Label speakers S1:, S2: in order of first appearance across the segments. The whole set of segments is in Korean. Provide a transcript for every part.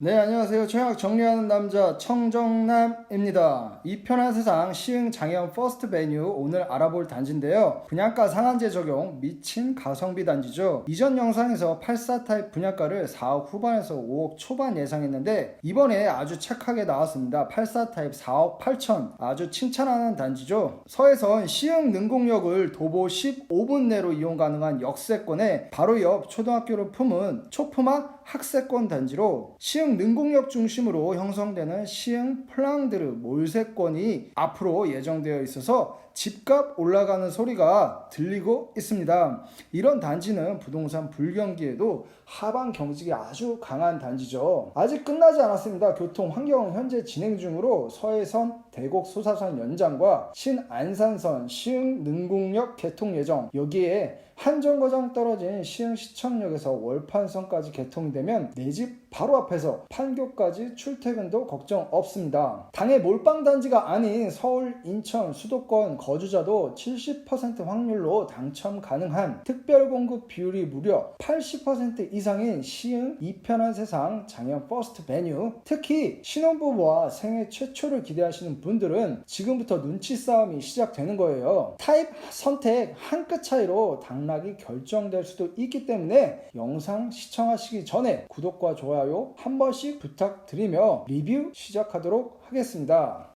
S1: 네, 안녕하세요. 청약 정리하는 남자 청정남입니다. 이 편한 세상 시흥 장현 퍼스트 베뉴 오늘 알아볼 단지인데요. 분양가 상한제 적용 미친 가성비 단지죠. 이전 영상에서 84 타입 분양가를 4억 후반에서 5억 초반 예상했는데 이번에 아주 착하게 나왔습니다. 84 타입 4억 8천, 아주 칭찬하는 단지죠. 서해선 시흥 능곡역을 도보 15분 내로 이용 가능한 역세권에 바로 옆 초등학교를 품은 초품화 학세권 단지로 시흥 능곡역 중심으로 형성되는 시흥 플랑드르 몰세권이 앞으로 예정되어 있어서 집값 올라가는 소리가 들리고 있습니다. 이런 단지는 부동산 불경기에도 하방 경직이 아주 강한 단지죠. 아직 끝나지 않았습니다. 교통 환경은 현재 진행 중으로 서해선 대곡 소사선 연장과 신안산선 시흥 능곡역 개통 예정, 여기에 한 정거장 떨어진 시흥시청역에서 월판선까지 개통되면 내 집 바로 앞에서 판교까지 출퇴근도 걱정 없습니다. 당해 몰빵 단지가 아닌 서울, 인천, 수도권 거주자도 70% 확률로 당첨 가능한 특별 공급 비율이 무려 80% 이상인 시흥 이편한 세상 장현 퍼스트 베뉴, 특히 신혼부부와 생애 최초를 기대하시는 분들은 지금부터 눈치 싸움이 시작되는 거예요. 타입 선택 한 끗 차이로 당락이 결정될 수도 있기 때문에 영상 시청하시기 전에 구독과 좋아요 한 번씩 부탁드리며 리뷰 시작하도록 하겠습니다.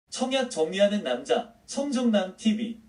S2: 청약 정리하는 남자 청정남TV.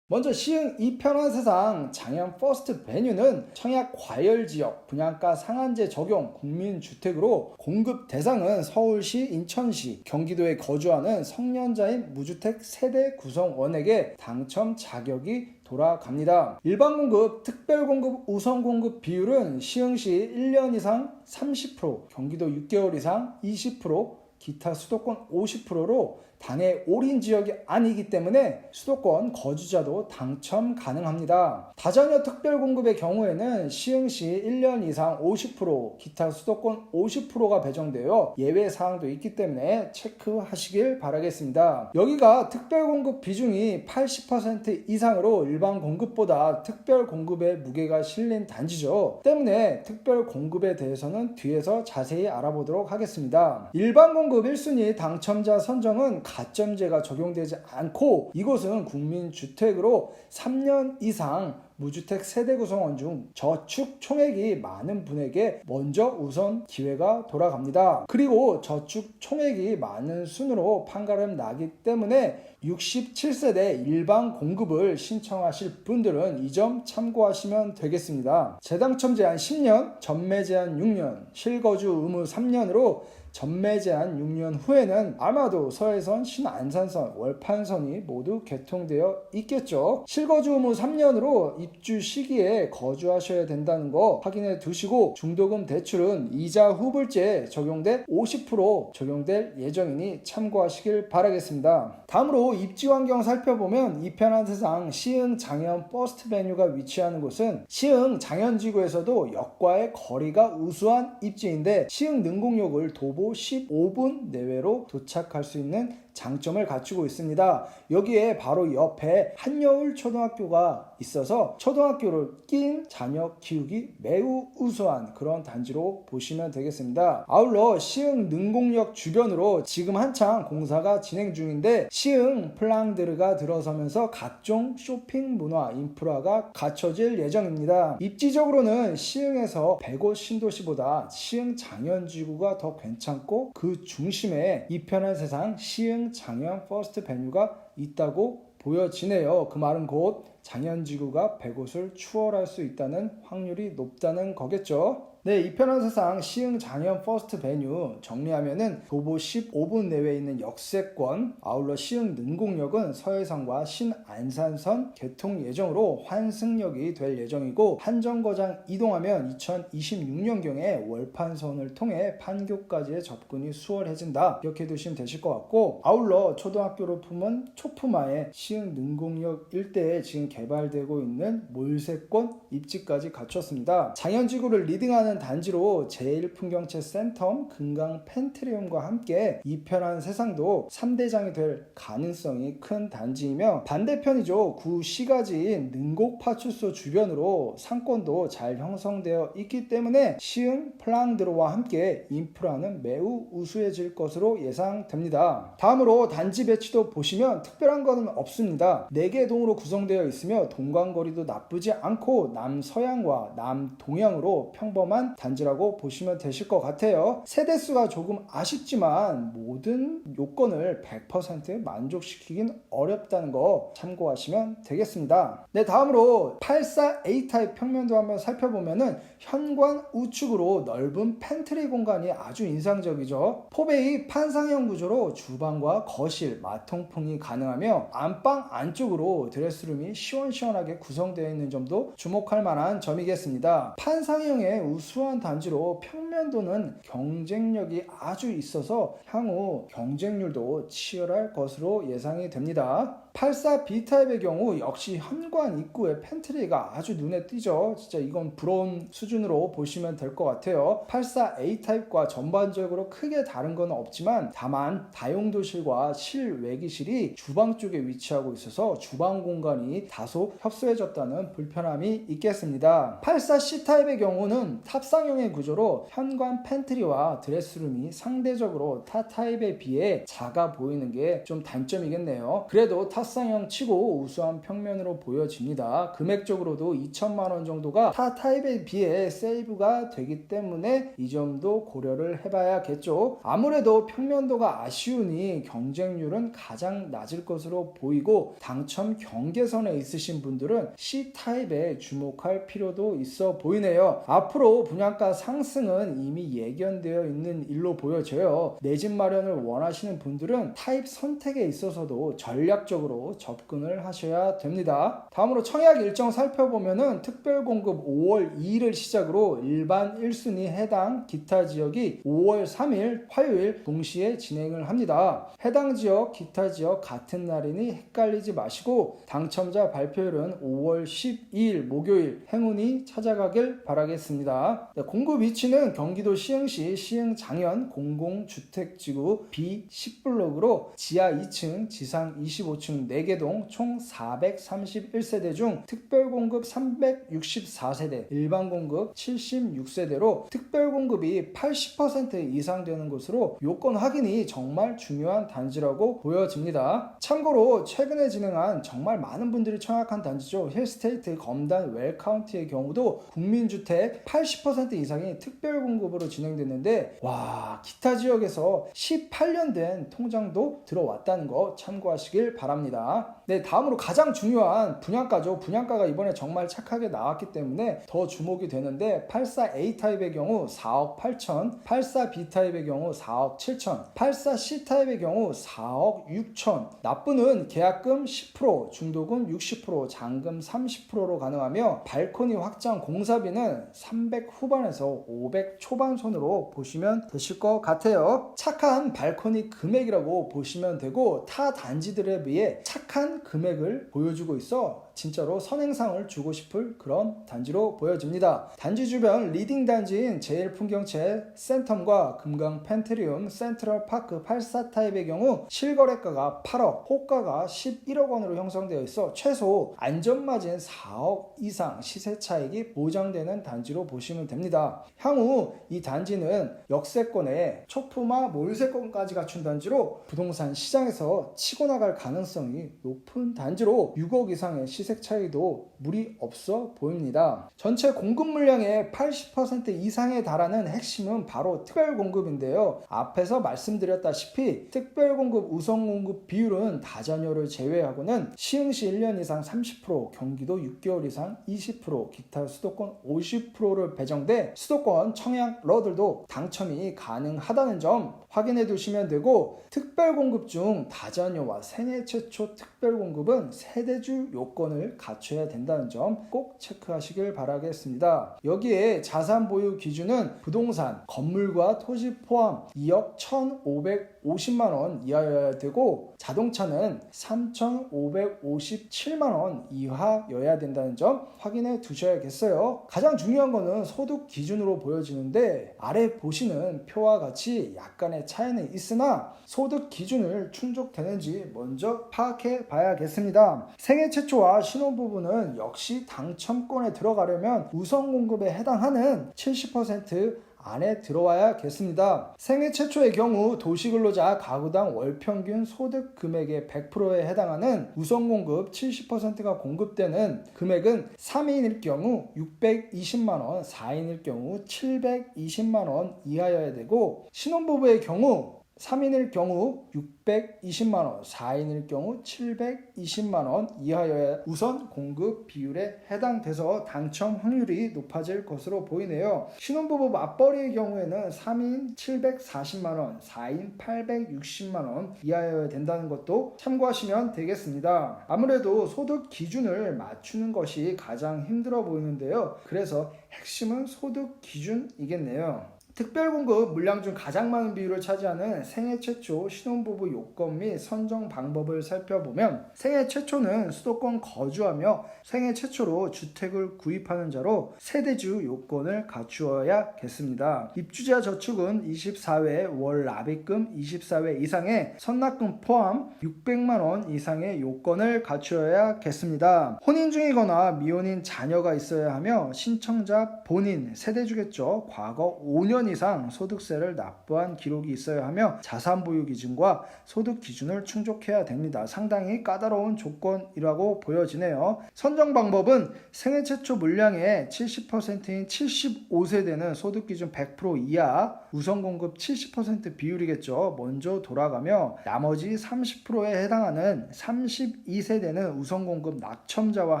S1: 먼저 시흥 이편한 세상 장현 퍼스트 베뉴는 청약 과열 지역 분양가 상한제 적용 국민주택으로 공급 대상은 서울시, 인천시, 경기도에 거주하는 성년자인 무주택 세대 구성원에게 당첨 자격이 돌아갑니다. 일반 공급, 특별 공급, 우선 공급 비율은 시흥시 1년 이상 30%, 경기도 6개월 이상 20%, 기타 수도권 50%로 당해 올인 지역이 아니기 때문에 수도권 거주자도 당첨 가능합니다. 다자녀 특별 공급의 경우에는 시흥시 1년 이상 50%, 기타 수도권 50%가 배정되어 예외 사항도 있기 때문에 체크하시길 바라겠습니다. 여기가 특별 공급 비중이 80% 이상으로 일반 공급보다 특별 공급의 무게가 실린 단지죠. 때문에 특별 공급에 대해서는 뒤에서 자세히 알아보도록 하겠습니다. 일반 공급 1순위 당첨자 선정은 가점제가 적용되지 않고 이곳은 국민주택으로 3년 이상 무주택 세대 구성원 중 저축 총액이 많은 분에게 먼저 우선 기회가 돌아갑니다. 그리고 저축 총액이 많은 순으로 판가름 나기 때문에 67세대 일반 공급을 신청하실 분들은 이 점 참고하시면 되겠습니다. 재당첨 제한 10년, 전매 제한 6년, 실거주 의무 3년으로 전매 제한 6년 후에는 아마도 서해선, 신안산선, 월판선이 모두 개통되어 있겠죠. 실거주 의무 3년으로 입주 시기에 거주하셔야 된다는 거 확인해 두시고, 중도금 대출은 이자 후불제 적용돼 50% 적용될 예정이니 참고하시길 바라겠습니다. 다음으로 입지 환경 살펴보면 이편한 세상 시흥 장현 퍼스트 베뉴가 위치하는 곳은 시흥 장현지구에서도 역과의 거리가 우수한 입지인데 시흥 능곡역을 도보 15분 내외로 도착할 수 있는 장점을 갖추고 있습니다. 여기에 바로 옆에 한여울 초등학교가 있어서 초등학교를 낀 자녀 키우기 매우 우수한 그런 단지로 보시면 되겠습니다. 아울러 시흥 능곡역 주변으로 지금 한창 공사가 진행 중인데 시흥 플랑드르가 들어서면서 각종 쇼핑 문화 인프라가 갖춰질 예정입니다. 입지적으로는 시흥에서 100호 신도시보다 시흥 장현지구가 더 괜찮고 그 중심에 이편한 세상 시흥 장현 퍼스트 베뉴가 있다고 보여지네요. 그 말은 곧 장현지구가 100옷을 추월할 수 있다는 확률이 높다는 거겠죠. 네, 이편한 세상 시흥 장현 퍼스트 베뉴 정리하면은 도보 15분 내외에 있는 역세권, 아울러 시흥 능곡역은 서해선과 신안산선 개통 예정으로 환승역이 될 예정이고 한정거장 이동하면 2026년경에 월판선을 통해 판교까지의 접근이 수월해진다. 기억해 두시면 되실 것 같고, 아울러 초등학교를 품은 초품화의 시흥 능곡역 일대에 지금 개발되고 있는 몰세권 입지까지 갖췄습니다. 장현지구를 리딩하는 자랑하는 단지로 제1풍경채 센텀, 금강 펜트리움과 함께 이 편한 세상도 3대장이 될 가능성이 큰 단지이며, 반대편이죠. 구 시가지인 능곡파출소 주변으로 상권도 잘 형성되어 있기 때문에 시흥 플랑드로와 함께 인프라는 매우 우수해질 것으로 예상됩니다. 다음으로 단지 배치도 보시면 특별한 것은 없습니다. 4개 동으로 구성되어 있으며 동간거리도 나쁘지 않고 남서양과 남동양으로 평범한 단지라고 보시면 되실 것 같아요. 세대수가 조금 아쉽지만 모든 요건을 100% 만족시키긴 어렵다는 거 참고하시면 되겠습니다. 네, 다음으로 84A 타입 평면도 한번 살펴보면은 현관 우측으로 넓은 팬트리 공간이 아주 인상적이죠. 포베이 판상형 구조로 주방과 거실, 마통풍이 가능하며 안방 안쪽으로 드레스룸이 시원시원하게 구성되어 있는 점도 주목할 만한 점이겠습니다. 판상형의 우수한 단지로 평면도는 경쟁력이 아주 있어서 향후 경쟁률도 치열할 것으로 예상이 됩니다. 84B 타입의 경우 역시 현관 입구에 팬트리가 아주 눈에 띄죠. 진짜 이건 부러운 수준으로 보시면 될 것 같아요. 84A 타입과 전반적으로 크게 다른 건 없지만 다만 다용도실과 실외기실이 주방 쪽에 위치하고 있어서 주방 공간이 다소 협소해졌다는 불편함이 있겠습니다. 84C 타입의 경우는 탑상형의 구조로 현관 팬트리와 드레스룸이 상대적으로 타 타입에 비해 작아 보이는 게 좀 단점이겠네요. 그래도 탑상형 치고 우수한 평면으로 보여집니다. 금액적으로도 2천만원 정도가 타 타입에 비해 세이브가 되기 때문에 이 점도 고려를 해봐야겠죠. 아무래도 평면도가 아쉬우니 경쟁률은 가장 낮을 것으로 보이고 당첨 경계선에 있으신 분들은 C 타입에 주목할 필요도 있어 보이네요. 앞으로 분양가 상승은 이미 예견되어 있는 일로 보여져요. 내 집 마련을 원하시는 분들은 타입 선택에 있어서도 전략적으로 접근을 하셔야 됩니다. 다음으로 청약 일정 살펴보면은 특별공급 5월 2일을 시작으로 일반 1순위 해당 기타 지역이 5월 3일 화요일 동시에 진행을 합니다. 해당 지역, 기타 지역 같은 날이니 헷갈리지 마시고 당첨자 발표일은 5월 12일 목요일 행운이 찾아가길 바라겠습니다. 네, 공급 위치는 경기도 시흥시 시흥장현 공공주택지구 B10블록으로 지하 2층, 지상 25층 4개 동 총 431세대 중 특별공급 364세대, 일반공급 76세대로 특별공급이 80% 이상 되는 곳으로 요건 확인이 정말 중요한 단지라고 보여집니다. 참고로 최근에 진행한 정말 많은 분들이 청약한 단지죠. 힐스테이트 검단 웰카운티의 경우도 국민주택 80% 이상이 특별공급으로 진행됐는데 와, 기타 지역에서 18년 된 통장도 들어왔다는 거 참고하시길 바랍니다. 네, 다음으로 가장 중요한 분양가죠. 분양가가 이번에 정말 착하게 나왔기 때문에 더 주목이 되는데 84A 타입의 경우 4억 8천, 84B 타입의 경우 4억 7천, 84C 타입의 경우 4억 6천. 납부는 계약금 10%, 중도금 60%, 잔금 30%로 가능하며 발코니 확장 공사비는 300 후반에서 500 초반 선으로 보시면 되실 것 같아요. 착한 발코니 금액이라고 보시면 되고 타 단지들에 비해 착한 금액을 보여주고 있어 진짜로 선행상을 주고 싶을 그런 단지로 보여집니다. 단지 주변 리딩 단지인 제1풍경채 센텀과 금강 펜트리움 센트럴파크 84 타입의 경우 실거래가가 8억, 호가가 11억 원으로 형성되어 있어 최소 안전마진 4억 이상 시세 차익이 보장되는 단지로 보시면 됩니다. 향후 이 단지는 역세권에 초품화 몰세권까지 갖춘 단지로 부동산 시장에서 치고 나갈 가능성이 높은 단지로 6억 이상의 시세 차이도 무리 없어 보입니다. 전체 공급 물량의 80% 이상에 달하는 핵심은 바로 특별공급인데요. 앞에서 말씀드렸다시피 특별공급 우선공급 비율은 다자녀를 제외하고는 시흥시 1년 이상 30%, 경기도 6개월 이상 20%, 기타 수도권 50%를 배정돼 수도권 청약러들도 당첨이 가능하다는 점 확인해 두시면 되고, 특별공급 중 다자녀와 생애 최초 특별공급은 세대주 요건을 갖춰야 된다는 점 꼭 체크하시길 바라겠습니다. 여기에 자산 보유 기준은 부동산, 건물과 토지 포함 2억 1,500 3,550만원 이하여야 되고 자동차는 3,557만원 이하여야 된다는 점 확인해 두셔야겠어요. 가장 중요한 거는 소득 기준으로 보여지는데 아래 보시는 표와 같이 약간의 차이는 있으나 소득 기준을 충족되는지 먼저 파악해 봐야겠습니다. 생애 최초와 신혼부부는 역시 당첨권에 들어가려면 우선 공급에 해당하는 70% 안에 들어와야겠습니다. 생애 최초의 경우 도시근로자 가구당 월평균 소득 금액의 100%에 해당하는 우선공급 70%가 공급되는 금액은 3인일 경우 620만원, 4인일 경우 720만원 이하여야 되고 신혼부부의 경우 3인일 경우 620만원, 4인일 경우 720만원 이하여야 우선 공급 비율에 해당돼서 당첨 확률이 높아질 것으로 보이네요. 신혼부부 맞벌이의 경우에는 3인 740만원, 4인 860만원 이하여야 된다는 것도 참고하시면 되겠습니다. 아무래도 소득 기준을 맞추는 것이 가장 힘들어 보이는데요. 그래서 핵심은 소득 기준이겠네요. 특별공급 물량 중 가장 많은 비율을 차지하는 생애 최초 신혼부부 요건 및 선정 방법을 살펴보면 생애 최초는 수도권 거주하며 생애 최초로 주택을 구입하는 자로 세대주 요건을 갖추어야겠습니다. 입주자 저축은 24회, 월 납입금 24회 이상의 선납금 포함 600만원 이상의 요건을 갖추어야겠습니다. 혼인 중이거나 미혼인 자녀가 있어야 하며 신청자 본인 세대주겠죠. 과거 5년 이상 소득세를 납부한 기록이 있어야 하며 자산 보유 기준과 소득 기준을 충족해야 됩니다. 상당히 까다로운 조건이라고 보여지네요. 선정 방법은 생애 최초 물량의 70%인 75세대는 소득 기준 100% 이하 우선 공급 70% 비율이겠죠. 먼저 돌아가며 나머지 30%에 해당하는 32세대는 우선 공급 낙첨자와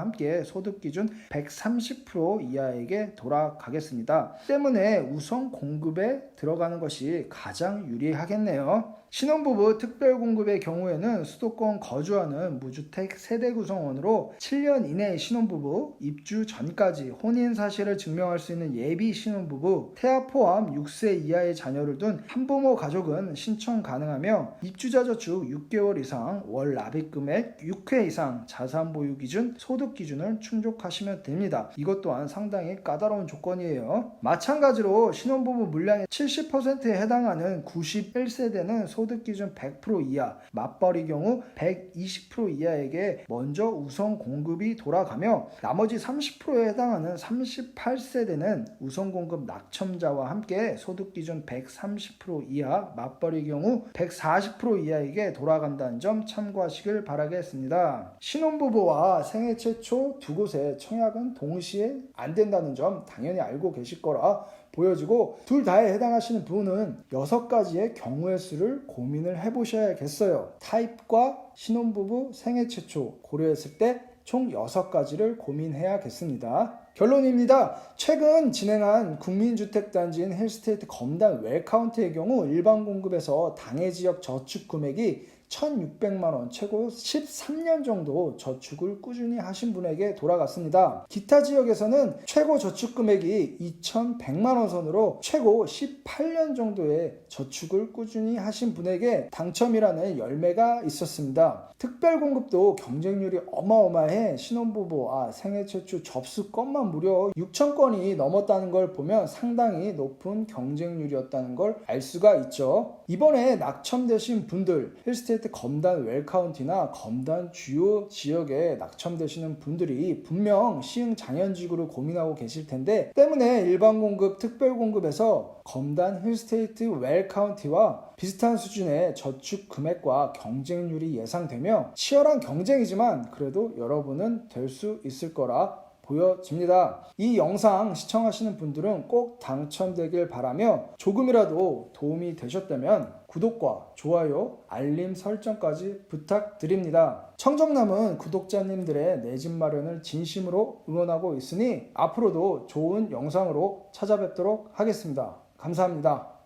S1: 함께 소득 기준 130% 이하에게 돌아가겠습니다. 때문에 우선 공급에 들어가는 것이 가장 유리하겠네요. 신혼부부 특별공급의 경우에는 수도권 거주하는 무주택 세대 구성원으로 7년 이내의 신혼부부, 입주 전까지 혼인 사실을 증명할 수 있는 예비 신혼부부, 태아 포함 6세 이하의 자녀를 둔 한부모 가족은 신청 가능하며 입주자 저축 6개월 이상, 월 납입 금액 6회 이상, 자산 보유 기준, 소득 기준을 충족하시면 됩니다. 이것 또한 상당히 까다로운 조건이에요. 마찬가지로 신혼부부 물량의 70%에 해당하는 91세대는 소득 기준 100% 이하, 맞벌이 경우 120% 이하에게 먼저 우선 공급이 돌아가며 나머지 30%에 해당하는 38세대는 우선 공급 낙첨자와 함께 소득 기준 130% 이하, 맞벌이 경우 140% 이하에게 돌아간다는 점 참고하시길 바라겠습니다. 신혼부부와 생애 최초 두 곳의 청약은 동시에 안 된다는 점 당연히 알고 계실 거라 보여지고 둘 다에 해당하시는 분은 6가지의 경우의 수를 고민을 해보셔야겠어요. 타입과 신혼부부 생애 최초 고려했을 때 총 6가지를 고민해야겠습니다. 결론입니다. 최근 진행한 국민주택단지인 힐스테이트 검단 웰카운트의 경우 일반 공급에서 당해 지역 저축 금액이 1,600만원, 최고 13년 정도 저축을 꾸준히 하신 분에게 돌아갔습니다. 기타 지역에서는 최고 저축 금액이 2,100만원 선으로 최고 18년 정도의 저축을 꾸준히 하신 분에게 당첨이라는 열매가 있었습니다. 특별공급도 경쟁률이 어마어마해 신혼부부와 생애 최초 접수 건만 무려 6,000건이 넘었다는 걸 보면 상당히 높은 경쟁률이었다는 걸 알 수가 있죠. 이번에 낙첨되신 분들, 힐스테이트 검단 웰카운티나 검단 주요 지역에 낙첨되시는 분들이 분명 시흥 장현지구를 고민하고 계실 텐데 때문에 일반 공급, 특별 공급에서 검단 힐스테이트 웰카운티와 비슷한 수준의 저축 금액과 경쟁률이 예상되며 치열한 경쟁이지만 그래도 여러분은 될 수 있을 거라 보여집니다. 이 영상 시청하시는 분들은 꼭 당첨되길 바라며 조금이라도 도움이 되셨다면 구독과 좋아요, 알림 설정까지 부탁드립니다. 청정남은 구독자님들의 내 집 마련을 진심으로 응원하고 있으니 앞으로도 좋은 영상으로 찾아뵙도록 하겠습니다. 감사합니다.